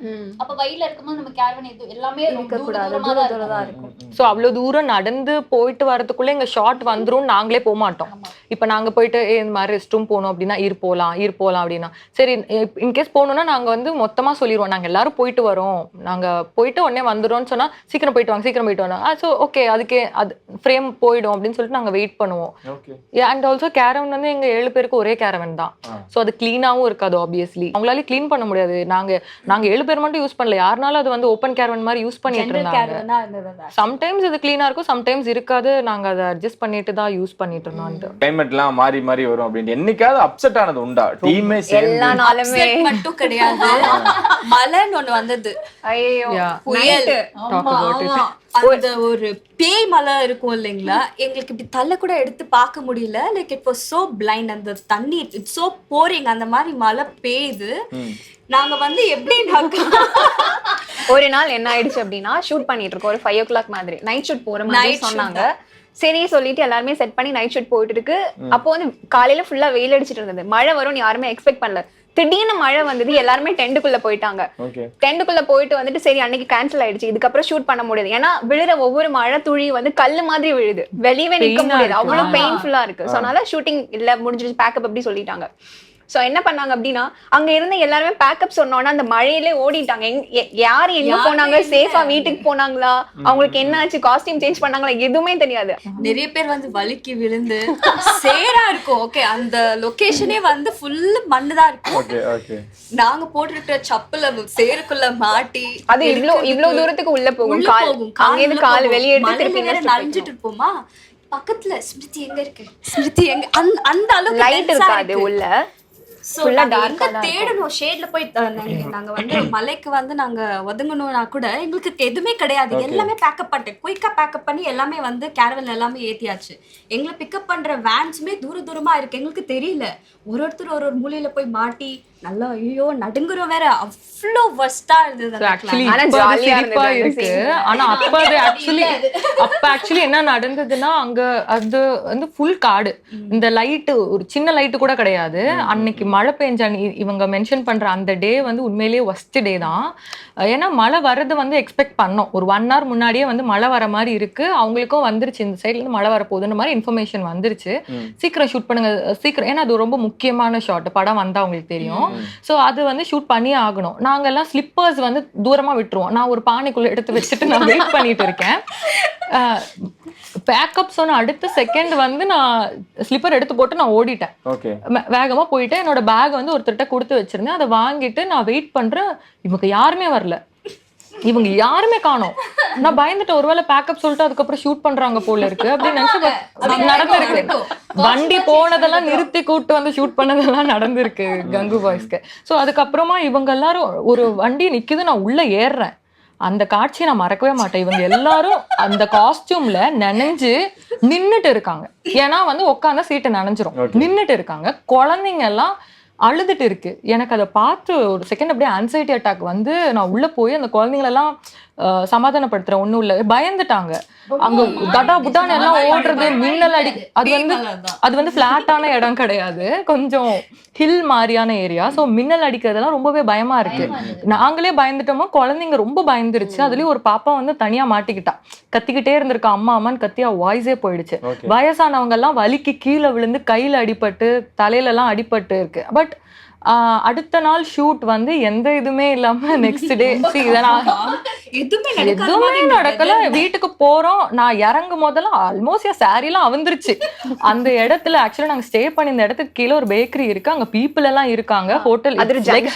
அப்ப வைட்ல இருக்கும்போது நம்ம கேரவன் எல்லாமே இருக்க கூடாது, தூரமா தான் இருக்கும். சோ அவ்வளவு தூரம் நடந்து போயிட்டு வரதுக்குள்ள எங்க ஷார்ட் வந்துரும், நாங்களே போக மாட்டோம். இப்ப நாங்க போயிட்டு இந்த மாதிரி ரெஸ்ட் ரூம் போகணும் அப்படின்னா போலாம் அப்படின்னா சரி, இன்கேஸ் போகணும்னா நாங்க வந்து மொத்தமா சொல்லிடுவோம், நாங்க எல்லாரும் போயிட்டு வரோம், நாங்க போயிட்டு உடனே வந்துடும்னு சொன்னா சீக்கிரம் போயிட்டு வாங்க. ஸோ ஓகே, அதுக்கே அது ஃப்ரேம் போயிடும் அப்படின்னு சொல்லிட்டு நாங்க வெயிட் பண்ணுவோம். அண்ட் ஆல்சோ கேரவன் வந்து எங்க 7 பேருக்கு ஒரே கேரவன் தான். ஸோ அது கிளீனாவும் இருக்காது. ஆப்வியஸ்லி அவங்களால கிளீன் பண்ண முடியாது. நாங்க 7 பேர் மட்டும் யூஸ் பண்ணல, யாருனாலும் அது வந்து ஓப்பன் கேரவன் மாதிரி யூஸ் பண்ணிட்டு இருந்தாங்க. சம்டைம்ஸ் இது கிளீனா இருக்கும், சம்டைம்ஸ் இருக்காது. நாங்க அதை அட்ஜஸ்ட் பண்ணிட்டு தான் யூஸ் பண்ணிட்டு இருந்தோம். கிளைமேட்லாம் மாறி மாறி வரும் அப்படின்னு என்னைக்காவது அப்செட் ஆனது உண்டா? டீமே எல்லா நாளுமே மட்டும் கிடையாது, மழைன்னு ஒண்ணு வந்தது. ஐயோ, புயல், அந்த ஒரு பேய் மலை இருக்கும் இல்லைங்களா, எங்களுக்கு இப்படி தள்ள கூட எடுத்து பார்க்க முடியல. Like it was so blind. அந்த தண்ணி இட்ஸ் சோ போரிங். அந்த மாதிரி மழை பெய்யுது. நாங்க வந்து எப்படின்னாக்கா ஒரு நாள் என்ன ஆயிடுச்சு அப்படின்னா, ஷூட் பண்ணிட்டு இருக்கோம் ஒரு 5 o'clock மாதிரி, நைட் ஷூட் போற மாதிரி சொன்னாங்க. சரி சொல்லிட்டு எல்லாருமே செட் பண்ணி நைட் ஷூட் போயிட்டு இருக்கு. அப்போ வந்து காலையில ஃபுல்லா வெயில் அடிச்சிட்டு இருந்தது, மழை வரும்னு யாருமே எக்ஸ்பெக்ட் பண்ணல. திடீர்னு மழை வந்தது, எல்லாருமே டென்ட்டுக்குள்ள போயிட்டாங்க. டென்ட்டுக்குள்ள போயிட்டு வந்துட்டு சரி அன்னைக்கு கேன்சல் ஆயிடுச்சு, இதுக்கப்புறம் ஷூட் பண்ண முடியாது. ஏன்னா விழுற ஒவ்வொரு மழை துளி வந்து கல்லு மாதிரி விழுது, வெளியவே நிக்க முடியாது, அவ்வளவு பெயின்ஃபுல்லா இருக்கு. ஸோ அதனால ஷூட்டிங் இல்ல, முடிஞ்சிருச்சு, பேக்கப் அப்படி சொல்லிட்டாங்க. சோ என்ன பண்ணாங்க அப்படின்னா, அங்க இருந்து எல்லாருமே பேக்கப் சொன்னோன்னா அந்த மழையிலே ஓடிட்டாங்க. யாரு எங்க போனாங்க, சேஃபா வீட்டுக்கு போனாங்களா, அவங்களுக்கு என்ன ஆச்சு, காஸ்டியூம் சேஞ்ச் பண்ணாங்களா, எதுவுமே தெரியாது. நிறைய பேர் வந்து வலிக்கு விழுந்து சேரா இருக்கும். ஓகே, அந்த லொகேஷனே வந்து ஃபுல் மண்ணுதான் இருக்கும். நாங்க போட்டுருக்கிற செப்பல சேருக்குள்ள மாட்டி, அது இவ்வளவு தூரத்துக்கு உள்ள போகும், அங்கிருந்து கால் வெளியே எடுத்து நனைஞ்சிட்டு இருப்போமா. பக்கத்துல ஸ்மிருதி எங்க இருக்கு, ஸ்மிருதி எங்க, அந்த அளவுக்கு லைட் இருக்காது உள்ள, தேடணும் ஷேட்ல போய். நாங்க வந்து மலைக்கு வந்து நாங்க ஒதுங்கணும்னா கூட எங்களுக்கு எதுவுமே கிடையாது. எல்லாமே பேக்கப் பண்ணிட்டேன், குயிக்கா பேக்கப் பண்ணி எல்லாமே வந்து கேரவன் எல்லாமே ஏத்தியாச்சு. எங்களை பிக்கப் பண்ற வேன்ஸுமே தூரமா இருக்கு, எங்களுக்கு தெரியல. ஒருத்தர் ஒரு மூலையில போய் மாட்டி நல்லா ஐயோ நடுங்குறோம் வேற. அவ்வளோ வர்ஸ்டா இருந்தது. ஆனா அப்ப ஆக்சுவலி என்ன நடந்ததுன்னா, அங்க அது வந்து ஃபுல் காடு, இந்த லைட்டு ஒரு சின்ன லைட்டு கூட கிடையாது. அன்னைக்கு மழை பெஞ்ச இவங்க மென்ஷன் பண்ற அந்த டே வந்து உண்மையிலேயே ஒஸ்ட் டே தான். ஏன்னா மழை வர்றது வந்து எக்ஸ்பெக்ட் பண்ணோம், ஒரு 1 hour முன்னாடியே வந்து மழை வர மாதிரி இருக்கு, அவங்களுக்கும் வந்துருச்சு, இந்த சைட்ல இருந்து மழை வர போகுதுன்ற மாதிரி இன்ஃபர்மேஷன் வந்துருச்சு. சீக்கிரம் ஷூட் பண்ணுங்க சீக்கிரம், ஏன்னா அது ரொம்ப முக்கியமான ஷாட், படம் வந்தா அவங்களுக்கு தெரியும். சோ அது வந்து ஷூட் பண்ணி ஆகணும். நாங்க எல்லாம் ஸ்லிப்பர்ஸ் வந்து தூரமா விட்டுருவோம். நான் ஒரு பானைக்குள்ள எடுத்து வச்சுட்டு நான் வெயிட் பண்ணிட்டு இருக்கேன். பேக்கப் சொன்ன அடுத்த செகண்ட் வந்து நான் ஸ்லிப்பர் எடுத்து போட்டு நான் ஓடிட்டேன். வேகமா போயிட்டு என்னோட பேக் வந்து ஒருத்தர்கிட்ட கொடுத்து வச்சிருந்தேன். அதை வாங்கிட்டு நான் வெயிட் பண்றேன், இவங்க யாருமே வரல, இவங்க யாருமே காணோம். நான் பயந்துட்டு ஒருவேளை பேக்கப் சொல்லிட்டு அதுக்கப்புறம் ஷூட் பண்றாங்க போல இருக்கு அப்படின்னு நினைச்சு நடந்திருக்கு. வண்டி போனதெல்லாம் நிறுத்தி கூட்டு வந்து ஷூட் பண்ணதெல்லாம் நடந்திருக்கு கங்கு பாய்ஸ்க்கு. ஸோ அதுக்கப்புறமா இவங்க எல்லாரும் ஒரு வண்டி நிக்குது, நான் உள்ள ஏறுறேன். அந்த காட்சியை நான் மறக்கவே மாட்டேன். இவங்க எல்லாரும் அந்த காஸ்டியூம்ல நனைஞ்சு நின்னுட்டு இருக்காங்க. ஏன்னா வந்து உட்காந்தா சீட்டு நனைஞ்சிரும், நின்னுட்டு இருக்காங்க. குழந்தைங்க எல்லாம் அழுதுட்டு இருக்கு. எனக்கு அதை பார்த்து ஒரு செகண்ட் அப்படியே ஆன்சைட்டி அட்டாக் வந்து நான் உள்ள போய் அந்த குழந்தைங்களெல்லாம் சமாதானப்படுத்துறேன். ஒண்ணும் இல்ல, பயந்துட்டாங்க. அங்க தடா புட்டான்னு எல்லாம் ஓடுறது, மின்னல் அடி. அது வந்து பிளாட்டான இடம் கிடையாது, கொஞ்சம் ஹில் மாதிரியான ஏரியா. ஸோ மின்னல் அடிக்கிறதெல்லாம் ரொம்பவே பயமா இருக்கு. நாங்களே பயந்துட்டோமோ, குழந்தைங்க ரொம்ப பயந்துருச்சு. அதுலயும் ஒரு பாப்பா வந்து தனியா மாட்டிக்கிட்டா, கத்திக்கிட்டே இருந்திருக்கா, அம்மா அம்மான்னு கத்தியா வாய்ஸே போயிடுச்சு. வயசானவங்க எல்லாம் வலிக்கு கீழே விழுந்து கையில அடிபட்டு தலையில எல்லாம் அடிபட்டு இருக்கு. பட் அடுத்த நாள் ஷூட் வந்து எந்த இதுவுமே இல்லாம நெக்ஸ்ட் டே எதுவுமே நடக்கல. வீட்டுக்கு போறோம், நான் இறங்கும் போதெல்லாம் ஆல்மோஸ்ட் என் சாரி எல்லாம் அவிந்துருச்சு. அந்த இடத்துல ஆக்சுவலா நாங்க ஸ்டே பண்ணி இந்த இடத்துக்கு கீழே ஒரு பேக்கரி இருக்கு, அங்க பீப்புள் எல்லாம் இருக்காங்க, ஹோட்டல் லைக்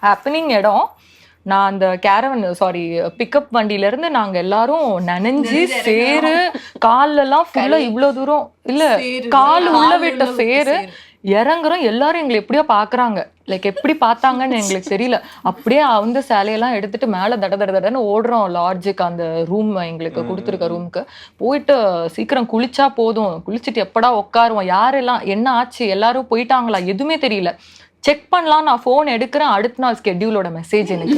ஹேப்பனிங் இடம். நான் அந்த பிக்கப் வண்டியில இருந்து நாங்க எல்லாரும் நனைஞ்சு சேரு கால்ல எல்லாம் ஃபுல்லா இவ்வளவு தூரம் இல்ல கால் உள்ள விட்ட சேரு இறங்குறோம். எல்லாரும் எங்களை எப்படியோ பாக்குறாங்க, லைக் எப்படி பார்த்தாங்கன்னு எங்களுக்கு தெரியல. அப்படியே அந்த சேலையெல்லாம் எடுத்துட்டு மேல தடன்னு ஓடுறோம் லாட்ஜுக்கு, அந்த ரூம் எங்களுக்கு கொடுத்துருக்க ரூமுக்கு போயிட்டு சீக்கிரம் குளிச்சா போதும், குளிச்சுட்டு எப்படா உட்காருவோம், யாரெல்லாம் என்ன ஆச்சு எல்லாரும் போயிட்டாங்களா எதுவுமே தெரியல. செக் பண்ணலாம், நான் போன் எடுக்கிறேன், அடுத்த நாள் ஸ்கெட்யூலோட மெசேஜ் எனக்கு.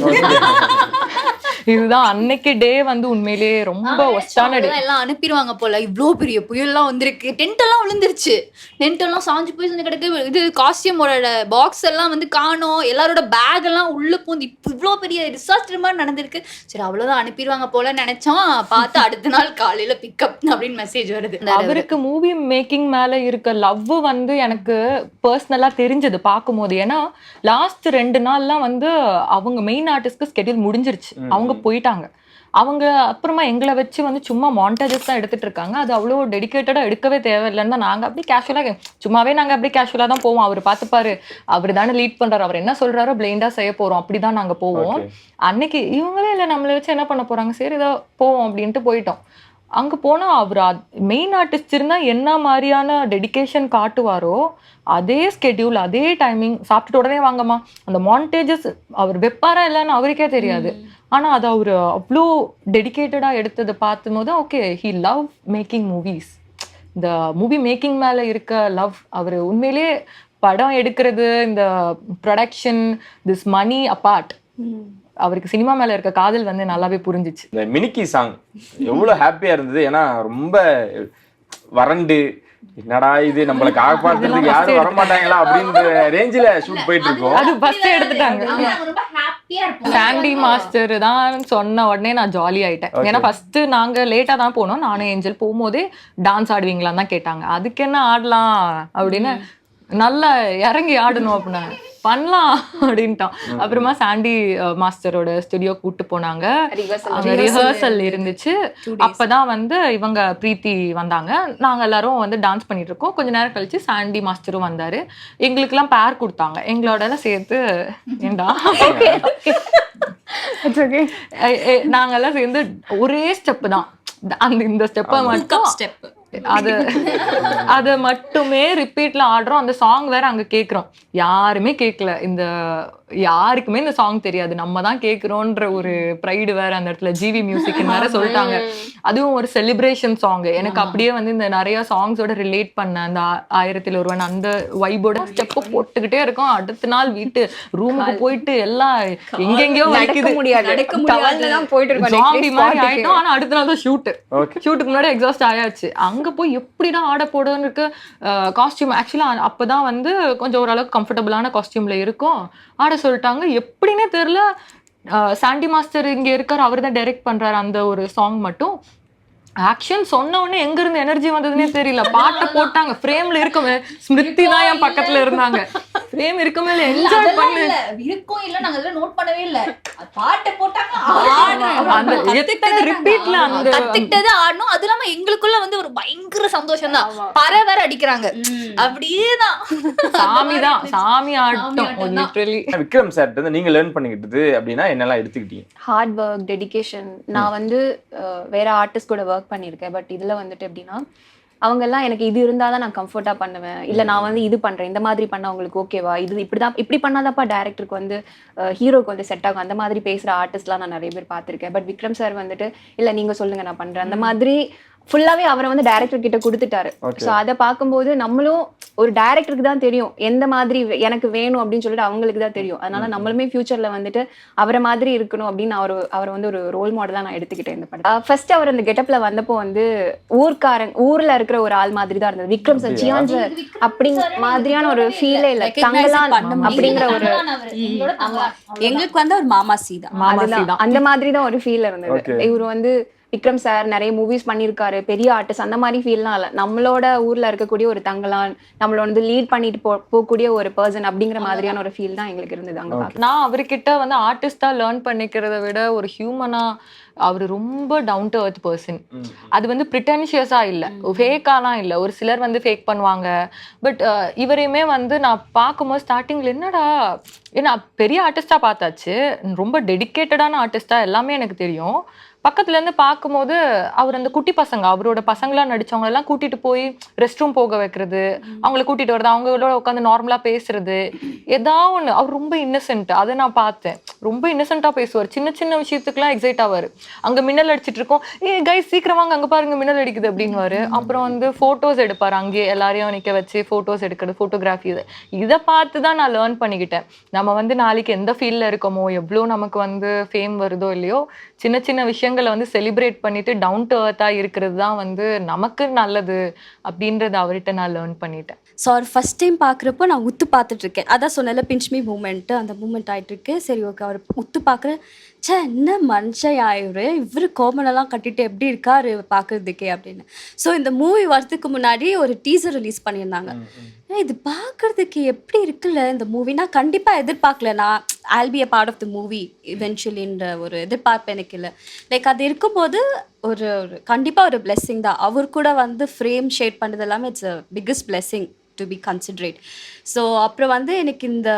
இதுதான் அன்னைக்கு டே வந்து உண்மையிலேயே ரொம்ப ஒஸ்டான டே. எல்லாம் அனுப்பிடுவாங்க போல, இவ்வளோ பெரிய புயல்லாம் வந்திருக்கு, டென்ட் எல்லாம் விழுந்துருச்சு, டென்ட் எல்லாம் சாஞ்சு போய் கிடக்கு, இது காஸ்டியூமோட பாக்ஸ் எல்லாம் வந்து காணோம், எல்லாரோட பேக் எல்லாம் உள்ள பூந்து இவ்வளோ பெரிய டிசாஸ்டர் மாதிரி நடந்திருக்கு. சரி அவ்வளோதான் அனுப்பிடுவாங்க போல நினைச்சோம், பார்த்து அடுத்த நாள் காலையில பிக்கப் அப்படின்னு மெசேஜ் வருது. அவருக்கு மூவி மேக்கிங் மேல இருக்க லவ் வந்து எனக்கு பர்சனலா தெரிஞ்சது பார்க்கும்போது. ஏன்னா லாஸ்ட் 2 நாள்லாம் வந்து அவங்க மெயின் ஆர்டிஸ்ட்க்கு ஸ்கெட்யூல் முடிஞ்சிருச்சு, அவங்க போயிட்டாங்க. அவங்க அப்புறமா எங்களை வச்சு வந்து சும்மா மாண்டேஜஸ் தான் எடுத்துட்டு இருக்காங்க. அது அவ்வளோ டெடிகேட்டடா எடுக்கவே தேவையில்லைன்னு தான் நாங்க அப்படி கேஷுவலா சும்மாவே நாங்க அப்படி கேஷுவலா தான் போவோம். அவர் பார்த்துப்பாரு, அவர் தானே லீட் பண்றாரு, அவர் என்ன சொல்றாரோ பிளைண்டா செய்ய போறோம், அப்படிதான் நாங்க போவோம். அன்னைக்கு இவங்களே இல்லை நம்மளை வச்சு என்ன பண்ண போறாங்க, சரி இதோ போவோம் அப்படின்ட்டு போயிட்டோம். அங்க போனா அவர் மெயின் ஆர்டிஸ்ட் இருந்தா என்ன மாதிரியான டெடிகேஷன் காட்டுவாரோ அதே ஸ்கெட்யூல் அதே டைமிங், சாப்பிட்டுட்டு உடனே வாங்கம்மா, அந்த மாண்டேஜஸ் அவர் வெப்பாரா இல்லைன்னு அவருக்கே தெரியாது. ஆனா அது அவரு அவ்வளோ டெடிகேட்டடா எடுத்ததை பார்த்தும் போது okay he love making movies. இந்த மூவி மேக்கிங் மேல இருக்க லவ், அவர் உண்மையிலே படம் எடுக்கிறது, இந்த ப்ரொடக்ஷன், திஸ் மணி அப்பார்ட், அவருக்கு சினிமா மேல இருக்க காதல் வந்து நல்லாவே புரிஞ்சிச்சு. இந்த மினிக்கி சாங் எவ்வளவு ஹாப்பியா இருந்தது. ஏன்னா ரொம்ப வறண்டு என்னடா இது நம்மள காப்பாத்துறதுக்கு யாரும் வரமாட்டாங்களா அப்படின்ற ரேஞ்சில ஷூட் போயிட்டு இருக்கோம். அது பஸ் எடுத்துட்டாங்க. சாண்டி மாஸ்டர் தான் சொன்ன உடனே நான் ஜாலி ஆயிட்டேன். ஏன்னா ஃபர்ஸ்ட் நாங்க லேட்டா தான் போனோம், நானும் ஏஞ்சல் போகும்போதே டான்ஸ் ஆடுவீங்களான்னு தான் கேட்டாங்க. அதுக்கு என்ன ஆடலாம் அப்படின்னு நல்லா இறங்கி ஆடணும் அப்படின்னா பண்ணலாம் அப்படின்ட்டான். அப்புறமா சாண்டி மாஸ்டரோட ஸ்டுடியோ கூட்டு போனாங்க, அங்க ரிஹர்சல் இருந்துச்சு. அப்பதான் வந்து இவங்க பிரீத்தி வந்தாங்க, நாங்க எல்லாரும் வந்து டான்ஸ் பண்ணிட்டு இருக்கோம். கொஞ்ச நேரம் கழிச்சு சாண்டி மாஸ்டரும் வந்தாரு, எங்களுக்கு எல்லாம் பேர் கொடுத்தாங்க, எங்களோட எல்லாம் சேர்த்து ஏண்டா நாங்க எல்லாம் சேர்ந்து ஒரே ஸ்டெப் தான், அந்த இந்த ஸ்டெப்பை மட்டும் அது மட்டுமே ரிப்பீட்ல ஆடுறோம். அந்த சாங் வேற அங்க கேக்குறோம், யாருமே கேட்கல, இந்த யாருக்குமே இந்த சாங் தெரியாது, நம்ம தான் கேக்குறோன்ற ஒரு ப்ரைடு வேற அந்த இடத்துல. ஜிவி மியூசிக் வேற சொல்லிட்டாங்க, அதுவும் ஒரு செலிப்ரேஷன் சாங். எனக்கு அப்படியே வந்து இந்த நிறைய சாங்ஸோட ரிலேட் பண்ண அந்த 1000ல் ஒருவன் அந்த வைபோட ஸ்டெப் போட்டுக்கிட்டே இருக்கும். அடுத்த நாள் வீட்டு ரூமுக்கு போயிட்டு எல்லாம் எங்கெங்கயோ வலிக்குது, ஜாம்பி மாதிரி ஆயிட்டோம். ஆனா அடுத்த நாள் தான் ஷூட்டுக்கு முன்னாடி எக்ஸாஸ்ட் ஆயாச்சு. அங்க போய் எப்படிதான் ஆட போடுன்னு இருக்கு. காஸ்டியூம் ஆக்சுவலா அப்பதான் வந்து கொஞ்சம் ஓரளவுக்கு கம்ஃபர்டபுளான காஸ்டியூம்ல இருக்கும். ஆட சொல்லிட்டாங்க, எப்படின்னே தெரியல. சாண்டி மாஸ்டர் இங்க இருக்காரு, அவர் தான் டைரக்ட் பண்றாரு அந்த ஒரு சாங் மட்டும். ஆக்ஷன் சொன்ன உடனே எங்க இருந்து எனர்ஜி வந்ததுன்னே தெரியல. பாட்டை போட்டாங்க, ஃப்ரேம்ல இருக்கமே, ஸ்மிருதி தான் என் பக்கத்துல இருந்தாங்க, ஃப்ரேம் இருக்குமே என்ஜாய் பண்ணு இருக்கும் இல்ல, நாங்க அதெல்லாம் நோட் பண்ணவே இல்ல. பாட்டை போட்டாங்க, அந்த எத்தனை ரிப்பீட்ல அந்த கத்துக்கிட்டது ஆடணும். அது இல்லாம எங்களுக்குள்ள வந்து ஒரு பயங்கர சந்தோஷம் தான், பறை வேற அடிக்கிறாங்க, அப்படியேதான் சாமி ஆட்டம். விக்ரம் சார் வந்து நீங்க லேர்ன் பண்ணிக்கிட்டது அப்படின்னா என்னெல்லாம் எடுத்துக்கிட்டீங்க? Hard work, dedication. நான் வந்து வேற ஆர்டிஸ்ட் கூட ஒர்க் பண்ணியிருக்கேன், பட் இதுல வந்துட்டு எப்படின்னா அவங்க எல்லாம் எனக்கு இது இருந்தாதான் நான் கம்ஃபர்ட்டா பண்ணுவேன், இல்ல நான் வந்து இது பண்றேன், இந்த மாதிரி பண்ண உங்களுக்கு ஓகேவா, இது இப்படிதான் இப்படி பண்ணாதாப்பா டைரக்டருக்கு வந்து ஹீரோக்கு வந்து செட் ஆகும், அந்த மாதிரி பேசுற ஆர்டிஸ்ட்லாம் நான் நிறைய பேர் பார்த்திருக்கேன். பட் விக்ரம் சார் வந்துட்டு இல்ல நீங்க சொல்லுங்க நான் பண்றேன், அந்த மாதிரி ஃபுல்லாவே அவரை வந்து டைரக்டர் கிட்ட கொடுத்துட்டாரு. ஸோ அதை பார்க்கும்போது நம்மளும் ஒரு டைரக்டருக்கு தான் தெரியும் எந்த மாதிரி எனக்கு வேணும் அப்படின்னு சொல்லிட்டு அவங்களுக்கு தான் தெரியும். அதனால நம்மளுமே ஃபியூச்சர்ல வந்துட்டு அவரை மாதிரி இருக்கணும் அப்படின்னு அவரை வந்து ஒரு ரோல் மாடலா நான் எடுத்துக்கிட்டேன் இந்த படம். ஃபர்ஸ்ட் அவர் அந்த கெட்டப்ல வந்தப்போ வந்து ஊர்ல இருக்கிற ஒரு ஆள் மாதிரி தான் இருந்தது. விக்ரம் சார், சியான் சார் அப்படிங்கிற மாதிரியான ஒரு ஃபீலே இல்ல, தங்கலான் அப்படிங்கிற ஒரு எங்களுக்கு வந்து ஒரு மாமாசி தான், அந்த மாதிரி தான் ஒரு ஃபீல் இருந்தது. இவரு வந்து விக்ரம் சார் நிறைய மூவிஸ் பண்ணியிருக்காரு, பெரிய ஆர்டிஸ்ட், அந்த மாதிரி ஃபீல்லாம் இல்லை. நம்மளோட ஊர்ல இருக்கக்கூடிய ஒரு தங்கலான், நம்மள வந்து லீட் பண்ணிட்டு போகக்கூடிய ஒரு பர்சன் அப்படிங்கிற மாதிரியான ஒரு ஃபீல் தான் எங்களுக்கு இருந்தது அங்க பார்க்க. நான் அவர்கிட்ட வந்து ஆர்டிஸ்டா லேர்ன் பண்ணிக்கிறத விட ஒரு ஹியூமனா அவர் ரொம்ப டவுன் டு எர்த் பர்சன். அது வந்து பிரிட்டன்ஷியஸா இல்ல, ஃபேக்காலாம் இல்ல. ஒரு சிலர் வந்து ஃபேக் பண்ணுவாங்க. பட் இவரையுமே வந்து நான் பார்க்கும்போது ஸ்டார்டிங்ல என்னடா, ஏன்னா பெரிய ஆர்டிஸ்டா பார்த்தாச்சு, ரொம்ப டெடிக்கேட்டடான ஆர்டிஸ்டா எல்லாமே எனக்கு தெரியும். பக்கத்துல இருந்து பார்க்கும்போது அவர் அந்த குட்டி பசங்க, அவரோட பசங்களா நடிச்சவங்க எல்லாம் கூட்டிட்டு போய் ரெஸ்ட் ரூம் போக வைக்கிறது, அவங்களை கூட்டிட்டு வரது, அவங்களோட உட்காந்து நார்மலா பேசுறது, ஏதாவது ஒண்ணு. அவர் ரொம்ப இன்னசென்ட், அதை நான் பார்த்தேன். ரொம்ப இன்னசென்ட்டா பேசுவார். சின்ன சின்ன விஷயத்துக்குலாம் எக்ஸைட் ஆவாரு. அங்க மின்னல் அடிச்சிட்டு இருக்கோம், கைஸ் சீக்கிரம் வாங்க, அங்க பாருங்க மின்னல் அடிக்குது அப்படின்னுவாரு. அப்புறம் வந்து போட்டோஸ் எடுப்பாரு, அங்கேயே எல்லாரையும் நிக்க வச்சு போட்டோஸ் எடுக்கிறது, போட்டோகிராஃபி. இதை பார்த்து தான் நான் லேர்ன் பண்ணிக்கிட்டேன். நம்ம வந்து நாளைக்கு எந்த ஃபீல்ட்ல இருக்கோமோ, எவ்வளோ நமக்கு வந்து ஃபேம் வருதோ இல்லையோ, சின்ன சின்ன விஷயங்களை வந்து செலிப்ரேட் பண்ணிட்டு டவுன் டு எர்த்தா இருக்கிறது தான் வந்து நமக்கு நல்லது அப்படின்றத அவர்கிட்ட நான் லேர்ன் பண்ணிட்டேன். ஸோ அவர் ஃபஸ்ட் டைம் பார்க்குறப்போ நான் உத்து பார்த்துட்டு இருக்கேன். அதான் சொன்னல பிஞ்ச்மி மூமெண்ட்டு, அந்த மூமெண்ட் ஆகிட்டு இருக்கு. சரி ஓகே, அவர் உத்து பார்க்குறேன். சே என்ன மனுஷன் இவர் கோமனெல்லாம் கட்டிட்டு எப்படி இருக்காரு பார்க்குறதுக்கே அப்படின்னு. ஸோ இந்த மூவி வரதுக்கு முன்னாடி ஒரு டீசர் ரிலீஸ் பண்ணியிருந்தாங்க. இது பார்க்குறதுக்கு எப்படி இருக்குல்ல இந்த மூவினா, கண்டிப்பாக எதிர்பார்க்கல நான். I'll be a part of the movie eventuallyன்ற ஒரு எதிர்பார்ப்பு எனக்கு இல்லை. லைக் அது இருக்கும்போது ஒரு கண்டிப்பாக ஒரு பிளெஸ்ஸிங் தான். அவர் கூட வந்து ஃப்ரேம் ஷேட் பண்ணது எல்லாமே it's a biggest blessing to be considerate. So அப்புறம் வந்து எனக்கு இந்த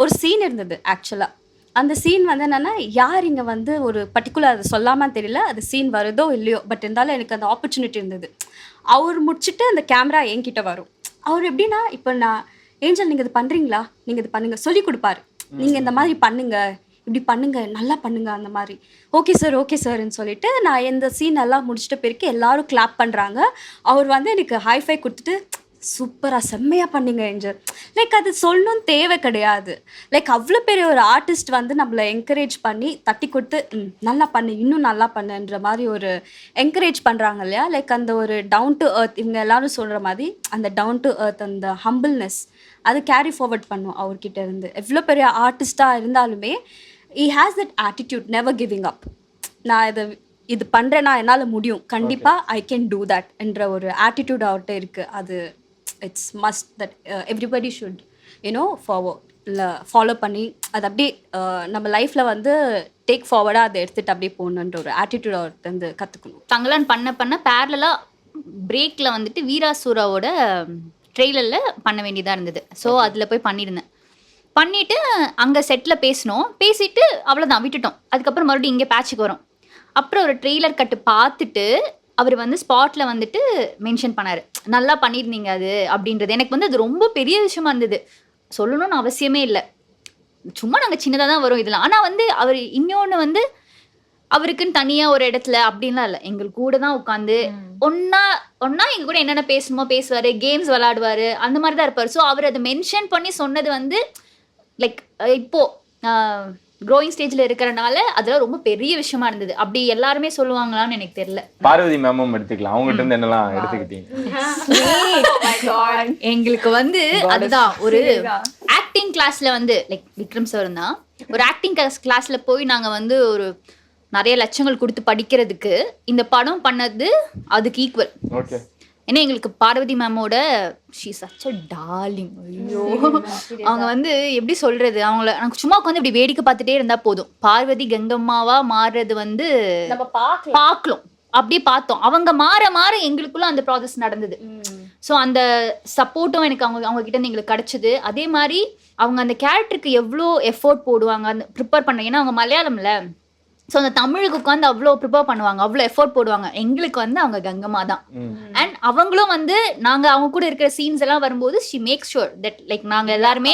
ஒரு சீன் இருந்தது ஆக்சுவலாக. அந்த சீன் வந்து என்னென்னா, யார் இங்கே வந்து ஒரு பர்டிகுலர் அது சொல்லாமல் தெரியல, அது சீன் வருதோ இல்லையோ, பட் இருந்தாலும் எனக்கு அந்த ஆப்பர்ச்சுனிட்டி இருந்தது. அவர் முடிச்சுட்டு அந்த கேமரா என்கிட்ட வரும். அவர் எப்படின்னா, இப்போ நான் ஏஞ்சல் நீங்கள் இது பண்ணுறீங்களா, நீங்கள் இது பண்ணுங்கள் சொல்லி கொடுப்பாரு. நீங்கள் இந்த மாதிரி பண்ணுங்க, இப்படி பண்ணுங்க, நல்லா பண்ணுங்க, அந்த மாதிரி. ஓகே சார்ன்னு சொல்லிட்டு நான் இந்த சீன் எல்லாம் முடிச்சிட்ட பிறகு எல்லாரும் கிளாப் பண்ணுறாங்க. அவர் வந்து எனக்கு ஹைஃபை கொடுத்துட்டு, சூப்பராக செம்மையாக பண்ணீங்க ஏஞ்சல். லைக் அது சொல்லணும் தேவை கிடையாது. லைக் அவ்வளோ பெரிய ஒரு ஆர்டிஸ்ட் வந்து நம்மளை என்கரேஜ் பண்ணி தட்டி கொடுத்து நல்லா பண்ணு, இன்னும் நல்லா பண்ணுன்ற மாதிரி ஒரு என்கரேஜ் பண்ணுறாங்க இல்லையா. லைக் அந்த ஒரு டவுன் டு எர்த், இவங்க எல்லாரும் சொல்கிற மாதிரி அந்த டவுன் டு எர்த், அந்த ஹம்பிள்னஸ், அது கேரி ஃபார்வர்ட் பண்ணும் அவர்கிட்ட இருந்து. எவ்வளோ பெரிய ஆர்டிஸ்டாக இருந்தாலுமே he has that attitude, never giving up. நான் இது பண்ணுறேன்னா என்னால் முடியும், கண்டிப்பாக ஐ கேன் டூ தட் என்ற ஒரு ஆட்டிடியூட் அவர்கிட்ட இருக்குது. அது it's must that everybody should follow பண்ணி அது அப்படியே நம்ம லைஃப்பில் வந்து டேக் ஃபார்வர்டாக அதை எடுத்துகிட்டு அப்படியே போகணுன்ற ஒரு ஆட்டிடியூட் அவர்கிட்ட வந்து கற்றுக்கணும். தங்கலான் பண்ண பேரலாக பிரேக்கில் வந்துட்டு வீராசூராவோட ட்ரெய்லரில் பண்ண வேண்டியதாக இருந்தது. ஸோ அதில் போய் பண்ணிவிட்டு அங்கே செட்டில் பேசிட்டு அவ்வளோதான் விட்டுட்டோம். அதுக்கப்புறம் மறுபடியும் இங்கே பேட்சுக்கு வரோம். அப்புறம் ஒரு ட்ரெய்லர் கட்டு பார்த்துட்டு அவர் வந்து ஸ்பாட்டில் வந்துட்டு மென்ஷன் பண்ணார், நல்லா பண்ணியிருந்தீங்க அது அப்படின்றது. எனக்கு வந்து அது ரொம்ப பெரிய விஷயமா இருந்தது. சொல்லணும்னு அவசியமே இல்லை, சும்மா நாங்கள் சின்னதாக தான் வரும் இதெல்லாம். ஆனால் வந்து அவர் இன்னொன்று வந்து அவருக்குன்னு தனியாக ஒரு இடத்துல அப்படின்லாம் இல்லை, எங்கள் கூட தான் உட்காந்து ஒன்னா எங்கள் கூட என்னென்ன பேசணுமோ பேசுவார், கேம்ஸ் விளையாடுவார், அந்த மாதிரி தான் இருப்பார். ஸோ அவர் அதை மென்ஷன் பண்ணி சொன்னது வந்து லைக் இப்போது க்ரோயிங் ஸ்டேஜில் இருக்கிறனால அதெல்லாம் ரொம்ப பெரிய விஷயமா இருந்தது. அப்படி எல்லாருமே சொல்லுவாங்களான்னு எனக்கு தெரியல. பார்வதி மேமும் எடுத்துக்கலாம், அவங்ககிட்ட இருந்து என்னெல்லாம் எடுத்துக்கிட்டீங்க? எங்களுக்கு வந்து அதுதான் ஒரு ஆக்டிங் கிளாஸ்ல வந்து லைக் விக்ரம் சார் தான் ஒரு ஆக்டிங் கிளாஸ்ல போய் நாங்க வந்து ஒரு நிறைய லட்சங்கள் கொடுத்து படிக்கிறதுக்கு இந்த படம் பண்ணது அதுக்கு ஈக்குவல். ஓகே. ஏன்னா எங்களுக்கு பார்வதி மேமோட ஷீ சச் அ டார்லிங். ஐயோ, அவங்க வந்து எப்படி சொல்றது, அவங்கள எனக்கு சும்மா உட்காந்து இப்படி வேடிக்கை பார்த்துட்டே இருந்தா போதும். பார்வதி கங்கம்மாவா மாறுறது வந்து நம்ம பார்க்கலாம், அப்படியே பார்த்தோம். அவங்க மாற எங்களுக்குள்ள அந்த ப்ராசஸ் நடந்தது. ஸோ அந்த சப்போர்ட்டும் எனக்கு அவங்க கிட்ட இருந்து எங்களுக்கு கிடைச்சது. அதே மாதிரி அவங்க அந்த கேரக்டருக்கு எவ்வளோ எஃபோர்ட் போடுவாங்க அந்த ப்ரிப்பேர் பண்ண. ஏன்னா அவங்க மலையாளம்ல, ஸோ அந்த தமிழுக்கு உட்காந்து அவ்வளோ ப்ரிப்பேர் பண்ணுவாங்க, அவ்வளோ எஃபோர்ட் போடுவாங்க. எங்களுக்கு வந்து அவங்க கங்கம்மா தான். அண்ட் அவங்களும் வந்து நாங்கள் அவங்க கூட இருக்கிற சீன்ஸ் எல்லாம் வரும்போது she make sure that like நாங்கள் எல்லாருமே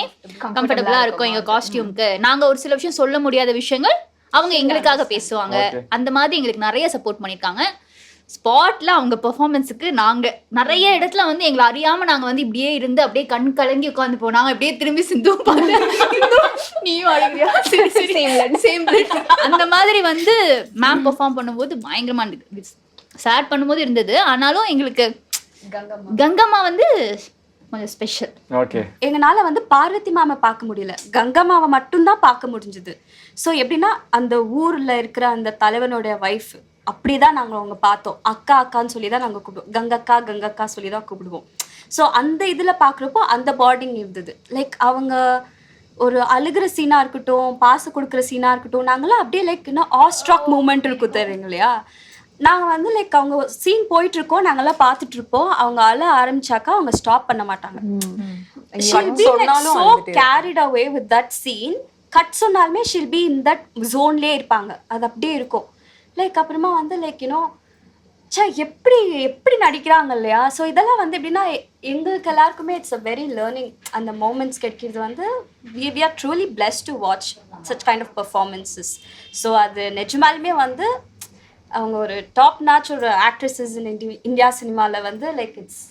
கம்ஃபர்டபுளாக இருக்கோம் எங்கள் காஸ்டியூம்க்கு. நாங்கள் ஒரு சில விஷயம் சொல்ல முடியாத விஷயங்கள் அவங்க எங்களுக்காக பேசுவாங்க. அந்த மாதிரி எங்களுக்கு நிறைய சப்போர்ட் பண்ணியிருக்காங்க. ஸ்பாட்ல அவங்க பெர்ஃபார்மன்ஸுக்கு நாங்கள் நிறைய இடத்துல வந்து எங்களை அறியாமல் நாங்கள் வந்து இப்படியே இருந்து அப்படியே கண் கலங்கி உட்காந்து போனாங்க. அப்படியே திரும்பி சிந்து நீயும் அழுகிறியா, அந்த மாதிரி வந்து மேம் பெர்ஃபார்ம் பண்ணும்போது பயங்கரமா இருந்தது. சேட் பண்ணும்போது இருந்தது. ஆனாலும் எங்களுக்கு கங்கம்மா வந்து கொஞ்சம் ஸ்பெஷல். ஓகே. எங்களால் வந்து பார்வதி மாமை பார்க்க முடியல, கங்கம்மாவை மட்டும்தான் பார்க்க முடிஞ்சது. ஸோ எப்படின்னா அந்த ஊரில் இருக்கிற அந்த தலைவனுடைய ஒய்ஃப் அப்படிதான் நாங்கள் அவங்க பார்த்தோம். அக்கா அக்கான்னு சொல்லி தான் நாங்கள் கூப்பிடுவோம். கங்கக்கா சொல்லி தான் கூப்பிடுவோம். ஸோ அந்த இதில் பார்க்குறப்போ அந்த பாண்டிங் இருந்தது. லைக் அவங்க ஒரு அழுகிற சீனாக இருக்கட்டும், பாசம் கொடுக்குற சீனாக இருக்கட்டும், நாங்களாம் அப்படியே லைக் இன்னும் ஆஸ்ட்ராக் மூமெண்ட் இருக்கும் தெரியுங்க இல்லையா. நாங்கள் வந்து லைக் அவங்க சீன் போயிட்டுருக்கோம், நாங்கள்லாம் பார்த்துட்ருப்போம். அவங்க அழ ஆரம்பிச்சாக்கா அவங்க ஸ்டாப் பண்ண மாட்டாங்க. She'll be like so carried away with that scene. Cut சொன்னாலுமே she'll be in that zone-லே இருப்பாங்க. அது அப்படியே இருக்கும். லைக் அப்புறமா வந்து லைக் யூனோ எப்படி நடிக்கிறாங்க இல்லையா. ஸோ இதெல்லாம் வந்து எப்படின்னா எங்களுக்கு எல்லாருக்குமே இட்ஸ் அ வெரி லேர்னிங். அந்த மூமெண்ட்ஸ் கிடைக்கிறது வந்து we are truly blessed to watch such kind of performances. So அது நிஜமாலுமே வந்து அவங்க ஒரு டாப் நாச் ஒரு ஆக்ட்ரஸஸ் இன் இந்தியா சினிமாவில் வந்து லைக் இட்ஸ்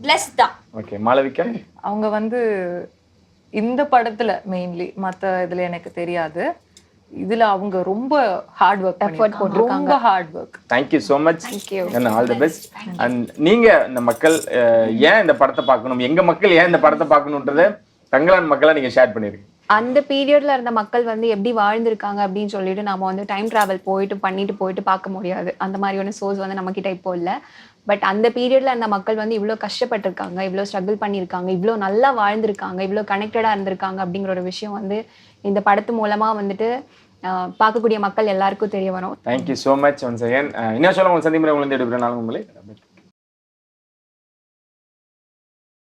blessed தான். ஓகே, மாளவிகா அவங்க வந்து இந்த படத்துல மெயின்லி, மற்ற இதுல எனக்கு தெரியாது, இதுல அவங்க ரொம்ப ஹார்ட் ஒர்க் பண்ணிருக்காங்க. ரொம்ப hard work. Thank you so much. and all the best. and நீங்க இந்த மக்கள் ஏன் இந்த படத்தை பார்க்கணும், எங்க மக்கள் ஏன் இந்த படத்தை பார்க்கணும்ன்றதை தங்கலான் மக்களை நீங்க ஷேர் பண்ணிருக்கீங்க. அந்த பீரியட்ல இருந்த மக்கள் வந்து எப்படி வாழ்ந்திருக்காங்க அப்படின்னு சொல்லிட்டு நம்ம வந்து டைம் டிராவல் போயிட்டு பார்க்க முடியாது. அந்த மாதிரியான சோர்ஸ் வந்து நம்ம கிட்ட இப்போ இல்லை. பட் அந்த பீரியட்ல இருந்த மக்கள் வந்து இவ்வளோ கஷ்டப்பட்டிருக்காங்க, இவ்வளோ ஸ்ட்ரகிள் பண்ணியிருக்காங்க, இவ்வளோ நல்லா வாழ்ந்திருக்காங்க, இவ்வளோ கனெக்டடா இருந்திருக்காங்க அப்படிங்கிற ஒரு விஷயம் வந்து இந்த படத்து மூலமா வந்துட்டு பார்க்கக்கூடிய மக்கள் எல்லாருக்கும் தெரிய வரும். Thank you so much once again. இன்னும் சொல்ல உங்களை சந்திமுறை உங்களை தேடி உங்களை